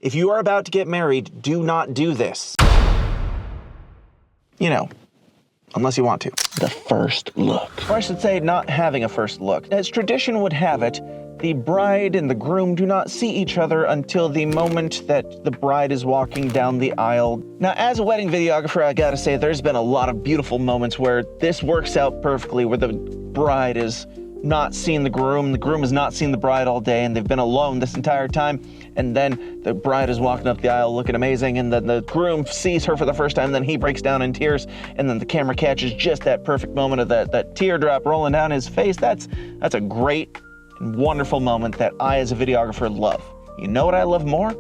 If you are about to get married, do not do this. You know, unless you want to. The first look. Or I should say, not having a first look. As tradition would have it, the bride and the groom do not see each other until the moment that the bride is walking down the aisle. Now, as a wedding videographer, I gotta say, there's been a lot of beautiful moments where this works out perfectly, where the bride is not seeing the groom has not seen the bride all day, and they've been alone this entire time, and then the bride is walking up the aisle looking amazing, and then the groom sees her for the first time, then he breaks down in tears, and then the camera catches just that perfect moment of that teardrop rolling down his face. That's a great and wonderful moment that I, as a videographer, love. You know what I love more?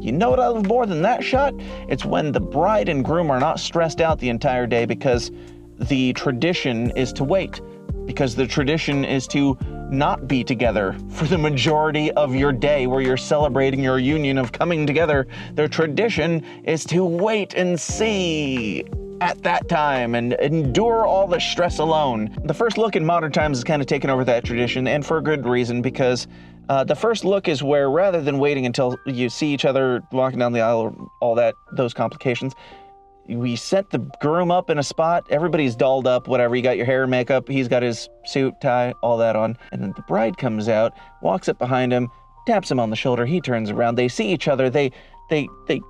You know what I love more than that shot? It's when the bride and groom are not stressed out the entire day because the tradition is to wait. Because the tradition is to not be together for the majority of your day where you're celebrating your union of coming together. The tradition is to wait and see at that time and endure all the stress alone. The first look in modern times has kind of taken over that tradition, and for a good reason, because the first look is where, rather than waiting until you see each other walking down the aisle or all that, those complications, we set the groom up in a spot, everybody's dolled up, whatever, you got your hair and makeup, he's got his suit, tie, all that on, and then the bride comes out, walks up behind him, taps him on the shoulder, he turns around, they see each other, they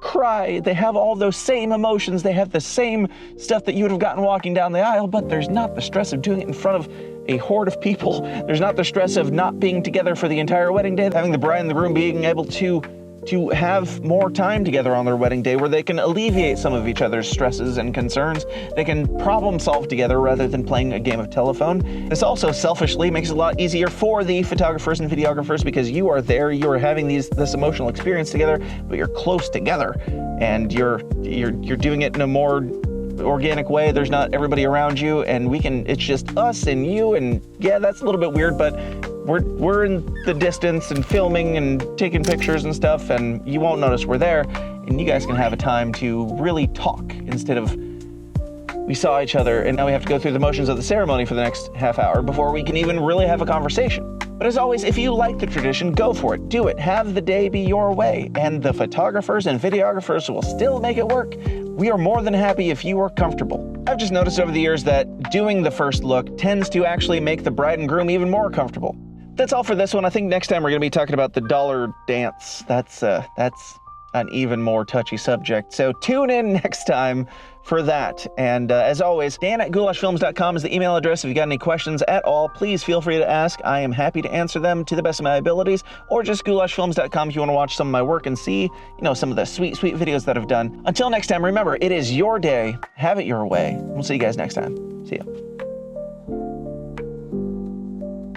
cry, they have all those same emotions, they have the same stuff that you would have gotten walking down the aisle, but there's not the stress of doing it in front of a horde of people. There's not the stress of not being together for the entire wedding day, having the bride and the groom being able to have more time together on their wedding day where they can alleviate some of each other's stresses and concerns. They can problem solve together rather than playing a game of telephone. This also selfishly makes it a lot easier for the photographers and videographers because you are there, you are having this emotional experience together, but you're close together and you're doing it in a more organic way. There's not everybody around you, and it's just us and you, and yeah, that's a little bit weird, but we're in the distance and filming and taking pictures and stuff, and you won't notice we're there, and you guys can have a time to really talk instead of we saw each other and now we have to go through the motions of the ceremony for the next half hour before we can even really have a conversation. But as always, if you like the tradition, go for it. Do it. Have the day be your way, and the photographers and videographers will still make it work. We are more than happy if you are comfortable. I've just noticed over the years that doing the first look tends to actually make the bride and groom even more comfortable. That's all for this one. I think next time we're going to be talking about the dollar dance. That's an even more touchy subject. So tune in next time for that. And as always, dan@goulashfilms.com is the email address. If you got any questions at all, please feel free to ask. I am happy to answer them to the best of my abilities, or just goulashfilms.com if you want to watch some of my work and see, some of the sweet, sweet videos that I've done. Until next time, remember, it is your day. Have it your way. We'll see you guys next time. See ya.